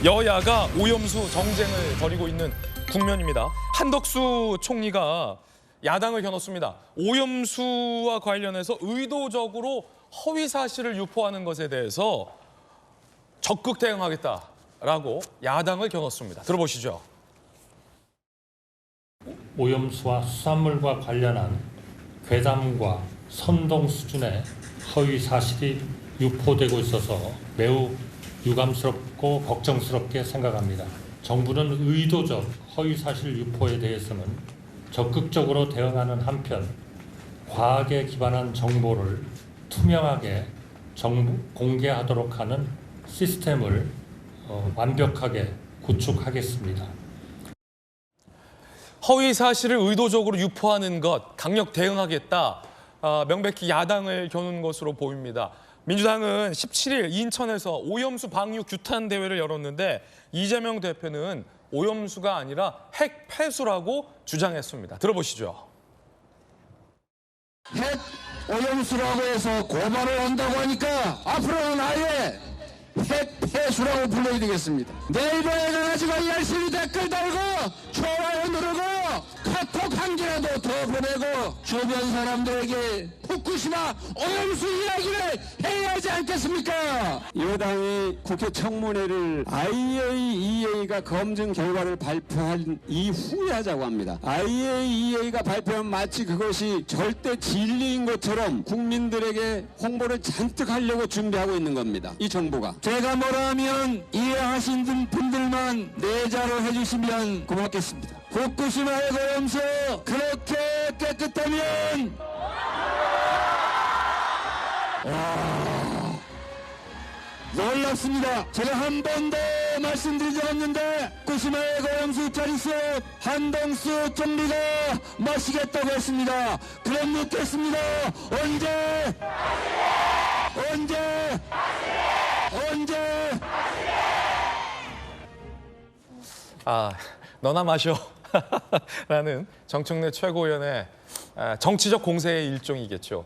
여야가 오염수 정쟁을 벌이고 있는 국면입니다. 한덕수 총리가 야당을 겨눴습니다. 오염수와 관련해서 의도적으로 허위 사실을 유포하는 것에 대해서 적극 대응하겠다라고 야당을 겨눴습니다. 들어보시죠. 오염수와 수산물과 관련한 괴담과 선동 수준의 허위 사실이 유포되고 있어서 매우 유감스럽고 걱정스럽게 생각합니다. 정부는 의도적 허위 사실 유포에 대해서는 적극적으로 대응하는 한편 과학에 기반한 정보를 투명하게 공개하도록 하는 시스템을 완벽하게 구축하겠습니다. 허위 사실을 의도적으로 유포하는 것 강력 대응하겠다. 명백히 야당을 겨눈 것으로 보입니다. 민주당은 17일 인천에서 오염수 방류 규탄 대회를 열었는데 이재명 대표는 오염수가 아니라 핵 폐수라고 주장했습니다. 들어보시죠. 핵 오염수라고 해서 고발을 한다고 하니까 앞으로는 아예 핵 폐수라고 불러야 되겠습니다. 네이버에 가가지고 열심히 댓글 달고 좋아요 누르고 카톡 한 개라도 더 보내고 주변 사람들에게 후쿠시마 오염수 이야기를 해야 하지 않겠습니까? 여당이 국회 청문회를 IAEA가 검증 결과를 발표한 이후에 하자고 합니다. IAEA가 발표한 마치 그것이 절대 진리인 것처럼 국민들에게 홍보를 잔뜩 하려고 준비하고 있는 겁니다. 이 정부가. 제가 뭐라 하면 이해하신 분들만 내자로 해주시면 고맙겠습니다. 후쿠시마 핵 오염수 그렇게 깨끗하면 와, 놀랍습니다. 제가 한 번도 말씀드린 적 없는데 후쿠시마 핵 오염수 자릿수 한덕수 총리가 마시겠다고 했습니다. 그럼 묻겠습니다. 언제? 너나 마셔 라는 정청래 최고위원의 정치적 공세의 일종이겠죠.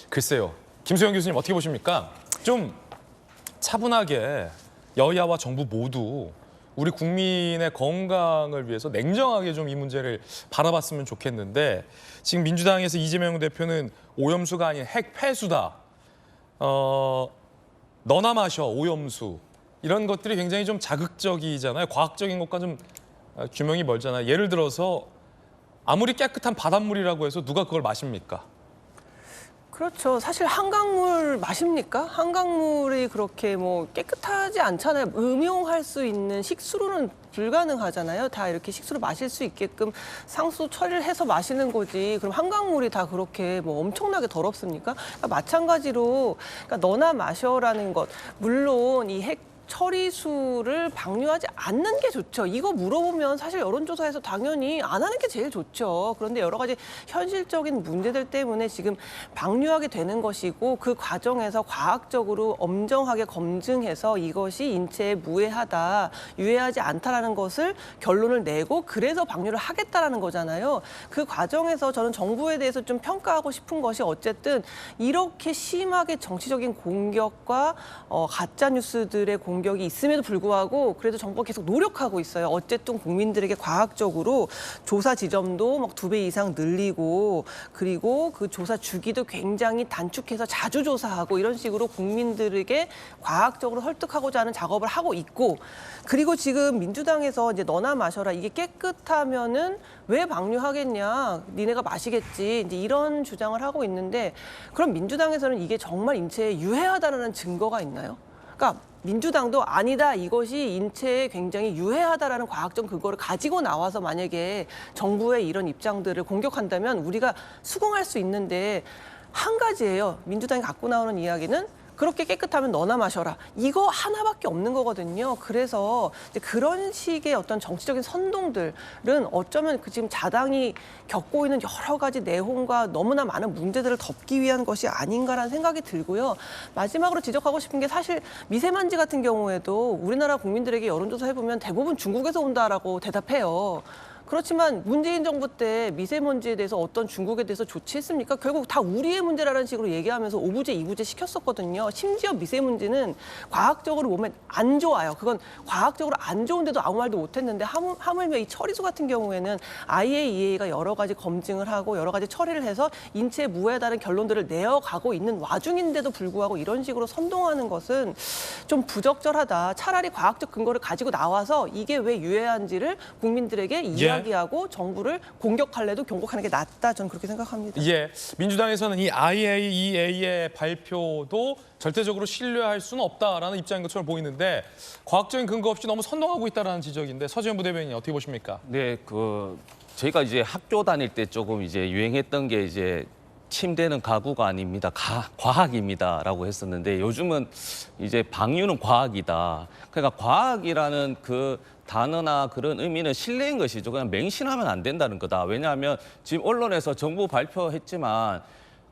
글쎄요. 김수영 교수님 어떻게 보십니까? 좀 차분하게 여야와 정부 모두 우리 국민의 건강을 위해서 냉정하게 좀 이 문제를 바라봤으면 좋겠는데 지금 민주당에서 이재명 대표는 오염수가 아닌 핵 폐수다. 너나 마셔 오염수. 이런 것들이 굉장히 좀 자극적이잖아요. 과학적인 것과 좀 규명이 멀잖아요. 예를 들어서 아무리 깨끗한 바닷물이라고 해서 누가 그걸 마십니까? 그렇죠. 사실 한강물 마십니까? 한강물이 그렇게 뭐 깨끗하지 않잖아요. 음용할 수 있는 식수로는 불가능하잖아요. 다 이렇게 식수로 마실 수 있게끔 상수 처리를 해서 마시는 거지. 그럼 한강물이 다 그렇게 뭐 엄청나게 더럽습니까? 그러니까 마찬가지로 그러니까 너나 마셔라는 것. 물론 이 핵 처리수를 방류하지 않는 게 좋죠. 이거 물어보면 사실 여론조사에서 당연히 안 하는 게 제일 좋죠. 그런데 여러 가지 현실적인 문제들 때문에 지금 방류하게 되는 것이고 그 과정에서 과학적으로 엄정하게 검증해서 이것이 인체에 무해하다, 유해하지 않다라는 것을 결론을 내고 그래서 방류를 하겠다라는 거잖아요. 그 과정에서 저는 정부에 대해서 좀 평가하고 싶은 것이 어쨌든 이렇게 심하게 정치적인 공격과 가짜 뉴스들의 공격이 있음에도 불구하고 그래도 정부가 계속 노력하고 있어요. 어쨌든 국민들에게 과학적으로 조사 지점도 막 2배 이상 늘리고 그리고 그 조사 주기도 굉장히 단축해서 자주 조사하고 이런 식으로 국민들에게 과학적으로 설득하고자 하는 작업을 하고 있고 그리고 지금 민주당에서 이제 너나 마셔라 이게 깨끗하면은 왜 방류하겠냐 니네가 마시겠지 이제 이런 주장을 하고 있는데 그럼 민주당에서는 이게 정말 인체에 유해하다는 증거가 있나요? 그러니까 민주당도 아니다 이것이 인체에 굉장히 유해하다라는 과학적 근거를 가지고 나와서 만약에 정부의 이런 입장들을 공격한다면 우리가 수긍할 수 있는데 한 가지예요. 민주당이 갖고 나오는 이야기는 그렇게 깨끗하면 너나 마셔라. 이거 하나밖에 없는 거거든요. 그래서 이제 그런 식의 어떤 정치적인 선동들은 어쩌면 그 지금 자당이 겪고 있는 여러 가지 내홍과 너무나 많은 문제들을 덮기 위한 것이 아닌가라는 생각이 들고요. 마지막으로 지적하고 싶은 게 사실 미세먼지 같은 경우에도 우리나라 국민들에게 여론조사 해보면 대부분 중국에서 온다라고 대답해요. 그렇지만 문재인 정부 때 미세먼지에 대해서 어떤 중국에 대해서 조치했습니까? 결국 다 우리의 문제라는 식으로 얘기하면서 오부제, 이부제 시켰었거든요. 심지어 미세먼지는 과학적으로 몸에 안 좋아요. 그건 과학적으로 안 좋은데도 아무 말도 못했는데 하물며 이 처리수 같은 경우에는 IAEA가 여러 가지 검증을 하고 여러 가지 처리를 해서 인체 무해에 따른 결론들을 내어가고 있는 와중인데도 불구하고 이런 식으로 선동하는 것은 좀 부적절하다. 차라리 과학적 근거를 가지고 나와서 이게 왜 유해한지를 국민들에게 이야기하고 정부를 공격할래도 경고하는 게 낫다. 저는 그렇게 생각합니다. 예, 민주당에서는 이 IAEA의 발표도 절대적으로 신뢰할 수는 없다라는 입장인 것처럼 보이는데 과학적인 근거 없이 너무 선동하고 있다라는 지적인데 서지현 부대변인 어떻게 보십니까? 네, 저희가 이제 학교 다닐 때 조금 이제 유행했던 게 이제 침대는 가구가 아닙니다. 과학입니다라고 했었는데 요즘은 이제 방류는 과학이다. 그러니까 과학이라는 그 단어나 그런 의미는 신뢰인 것이죠. 그냥 맹신하면 안 된다는 거다. 왜냐하면 지금 언론에서 정부 발표했지만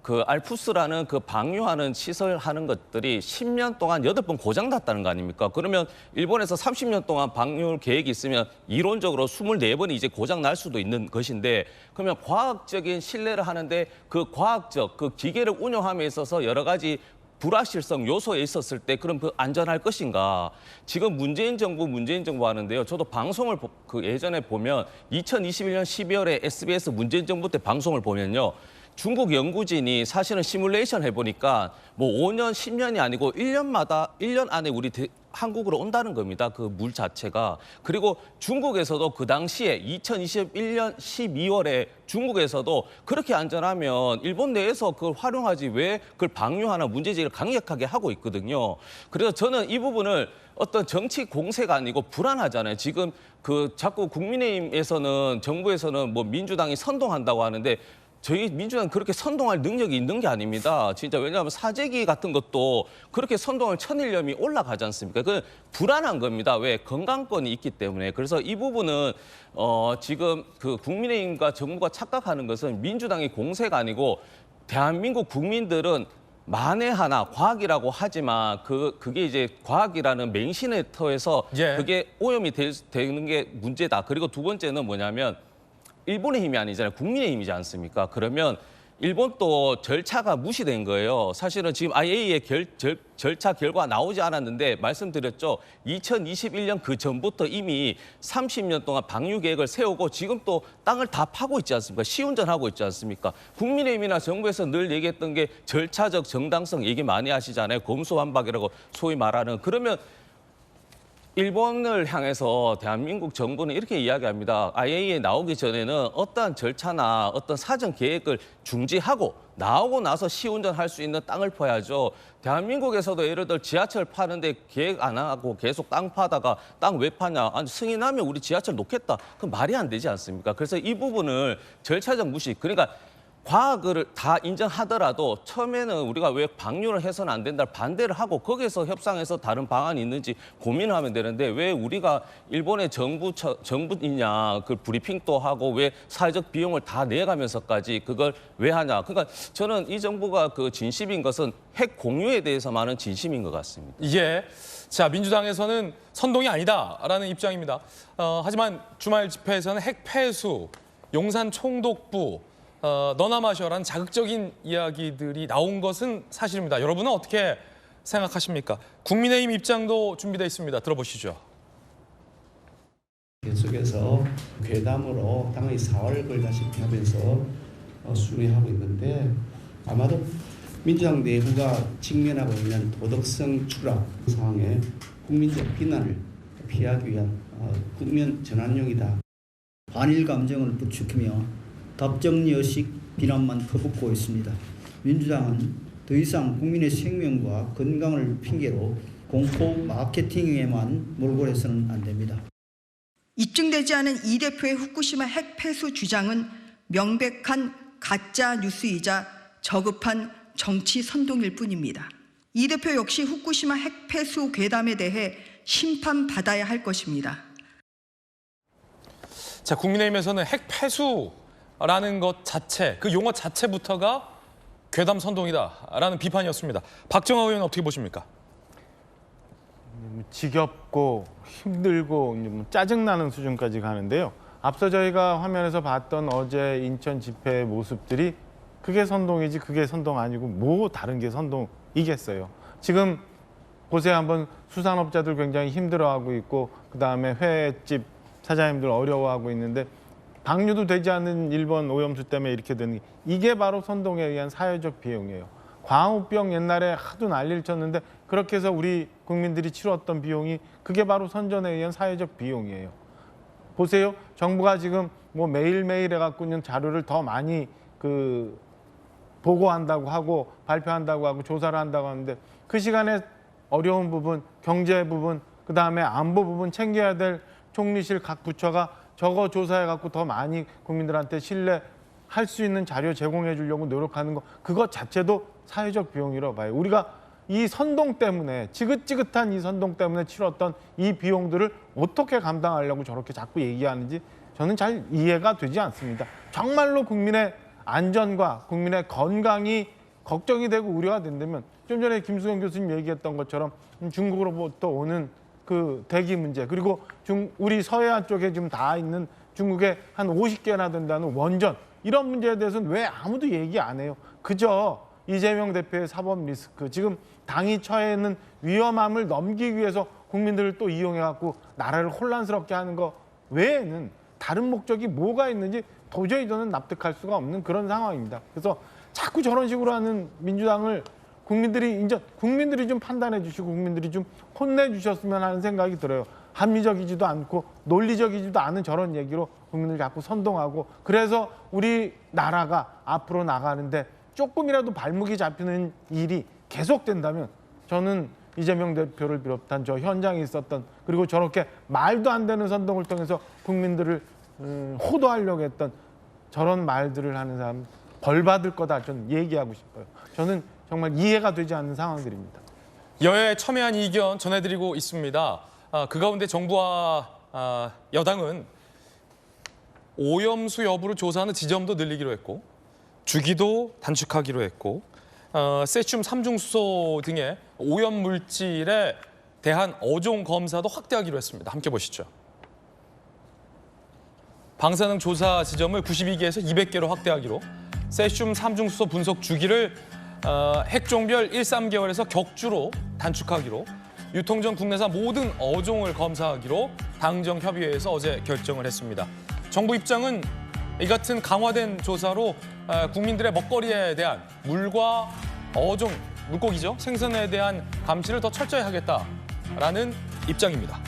그 알프스라는 그 방류하는 시설 하는 것들이 10년 동안 8번 고장났다는 거 아닙니까? 그러면 일본에서 30년 동안 방류 계획이 있으면 이론적으로 24번이 이제 고장 날 수도 있는 것인데 그러면 과학적인 신뢰를 하는데 그 과학적 그 기계를 운영함에 있어서 여러 가지 불확실성 요소에 있었을 때 그럼 그 안전할 것인가? 지금 문재인 정부 하는데요. 저도 방송을 그 예전에 보면 2021년 12월에 SBS 문재인 정부 때 방송을 보면요. 중국 연구진이 사실은 시뮬레이션 해보니까 뭐 5년, 10년이 아니고 1년 안에 우리 한국으로 온다는 겁니다. 그 물 자체가. 그리고 중국에서도 그 당시에 2021년 12월에 중국에서도 그렇게 안전하면 일본 내에서 그걸 활용하지 왜 그걸 방류하나 문제제기를 강력하게 하고 있거든요. 그래서 저는 이 부분을 어떤 정치 공세가 아니고 불안하잖아요. 지금 그 자꾸 국민의힘에서는 정부에서는 뭐 민주당이 선동한다고 하는데 저희 민주당은 그렇게 선동할 능력이 있는 게 아닙니다. 진짜 왜냐하면 사재기 같은 것도 그렇게 선동할 천일염이 올라가지 않습니까? 그건 불안한 겁니다. 왜? 건강권이 있기 때문에. 그래서 이 부분은 지금 그 국민의힘과 정부가 착각하는 것은 민주당이 공세가 아니고 대한민국 국민들은 만에 하나 과학이라고 하지만 그게 이제 과학이라는 맹신의 터에서 예. 그게 오염이 되는 게 문제다. 그리고 두 번째는 뭐냐면 일본의 힘이 아니잖아요. 국민의 힘이지 않습니까? 그러면 일본도 절차가 무시된 거예요. 사실은 지금 IAEA 절차 결과 나오지 않았는데 말씀드렸죠. 2021년 그 전부터 이미 30년 동안 방류 계획을 세우고 지금 또 땅을 다 파고 있지 않습니까? 시운전하고 있지 않습니까? 국민의힘이나 정부에서 늘 얘기했던 게 절차적 정당성 얘기 많이 하시잖아요. 검수완박이라고 소위 말하는. 그러면 일본을 향해서 대한민국 정부는 이렇게 이야기합니다. IAEA 나오기 전에는 어떠한 절차나 어떤 사전 계획을 중지하고 나오고 나서 시운전할 수 있는 땅을 파야죠. 대한민국에서도 예를 들어 지하철 파는데 계획 안 하고 계속 땅 파다가 땅 왜 파냐. 아니 승인하면 우리 지하철 놓겠다. 그럼 말이 안 되지 않습니까? 그래서 이 부분을 절차적 무시. 그러니까 과학을 다 인정하더라도 처음에는 우리가 왜 방류를 해서는 안 된다 반대를 하고 거기서 협상해서 다른 방안이 있는지 고민을 하면 되는데 왜 우리가 일본의 정부이냐 그 브리핑도 하고 왜 사회적 비용을 다 내가면서까지 그걸 왜 하냐. 그러니까 저는 이 정부가 그 진심인 것은 핵 공유에 대해서만은 진심인 것 같습니다. 예. 자, 민주당에서는 선동이 아니다라는 입장입니다. 하지만 주말 집회에서는 핵 폐수, 용산 총독부, 너나 마셔라는 자극적인 이야기들이 나온 것은 사실입니다. 여러분은 어떻게 생각하십니까? 국민의힘 입장도 준비되어 있습니다. 들어보시죠. 계속해서 괴담으로 땅의 사활을 걸다시피 하면서 순회하고 있는데 아마도 민주당 내부가 직면하고 있는 도덕성 추락 상황에 국민적 비난을 피하기 위한 국면 전환용이다. 반일 감정을 부추기며 답정여식 비난만 퍼붓고 있습니다. 민주당은 더 이상 국민의 생명과 건강을 핑계로 공포 마케팅에만 몰골해서는 안 됩니다. 입증되지 않은 이 대표의 후쿠시마 핵 폐수 주장은 명백한 가짜 뉴스이자 저급한 정치 선동일 뿐입니다. 이 대표 역시 후쿠시마 핵 폐수 괴담에 대해 심판받아야 할 것입니다. 자, 국민의힘에서는 핵 폐수라는 것 자체, 그 용어 자체부터가 괴담 선동이다라는 비판이었습니다. 박정하 의원은 어떻게 보십니까? 지겹고 힘들고 짜증나는 수준까지 가는데요. 앞서 저희가 화면에서 봤던 어제 인천 집회의 모습들이 그게 선동이지 그게 선동 아니고 뭐 다른 게 선동이겠어요. 지금 보세요. 한번 수산업자들 굉장히 힘들어하고 있고 그다음에 회집 사장님들 어려워하고 있는데 방류도 되지 않는 일본 오염수 때문에 이렇게 되는 게 이게 바로 선동에 의한 사회적 비용이에요. 광우병 옛날에 하도 난리를 쳤는데 그렇게 해서 우리 국민들이 치렀던 비용이 그게 바로 선전에 의한 사회적 비용이에요. 보세요. 정부가 지금 뭐 매일매일 해갖고는 자료를 더 많이 보고한다고 하고 발표한다고 하고 조사를 한다고 하는데 그 시간에 어려운 부분, 경제 부분, 그다음에 안보 부분 챙겨야 될 총리실 각 부처가 저거 조사해갖고 더 많이 국민들한테 신뢰할 수 있는 자료 제공해 주려고 노력하는 거 그것 자체도 사회적 비용이라고 봐요. 우리가 이 선동 때문에 지긋지긋한 이 선동 때문에 치렀던 이 비용들을 어떻게 감당하려고 저렇게 자꾸 얘기하는지 저는 잘 이해가 되지 않습니다. 정말로 국민의 안전과 국민의 건강이 걱정이 되고 우려가 된다면 좀 전에 김수영 교수님 얘기했던 것처럼 중국으로부터 오는 그 대기 문제 그리고 우리 서해안 쪽에 지금 다 있는 중국에 한 50개나 된다는 원전 이런 문제에 대해서는 왜 아무도 얘기 안 해요. 그저 이재명 대표의 사법 리스크 지금 당이 처해 있는 위험함을 넘기기 위해서 국민들을 또 이용해갖고 나라를 혼란스럽게 하는 거 외에는 다른 목적이 뭐가 있는지 도저히 저는 납득할 수가 없는 그런 상황입니다. 그래서 자꾸 저런 식으로 하는 민주당을 국민들이 좀 판단해 주시고 국민들이 좀 혼내 주셨으면 하는 생각이 들어요. 합리적이지도 않고 논리적이지도 않은 저런 얘기로 국민을 자꾸 선동하고 그래서 우리나라가 앞으로 나가는데 조금이라도 발목이 잡히는 일이 계속된다면 저는 이재명 대표를 비롯한 저 현장에 있었던 그리고 저렇게 말도 안 되는 선동을 통해서 국민들을 호도하려고 했던 저런 말들을 하는 사람 벌 받을 거다 저는 얘기하고 싶어요. 저는 정말 이해가 되지 않는 상황들입니다. 여야의 첨예한 의견 전해드리고 있습니다. 그 가운데 정부와 여당은 오염수 여부를 조사하는 지점도 늘리기로 했고 주기도 단축하기로 했고 세슘 삼중수소 등의 오염 물질에 대한 어종 검사도 확대하기로 했습니다. 함께 보시죠. 방사능 조사 지점을 92개에서 200개로 확대하기로 세슘 삼중수소 분석 주기를 핵종별 1, 3개월에서 격주로 단축하기로 유통 전 국내산 모든 어종을 검사하기로 당정협의회에서 어제 결정을 했습니다. 정부 입장은 이 같은 강화된 조사로 국민들의 먹거리에 대한 물과 어종, 물고기죠. 생선에 대한 감시를 더 철저히 하겠다라는 입장입니다.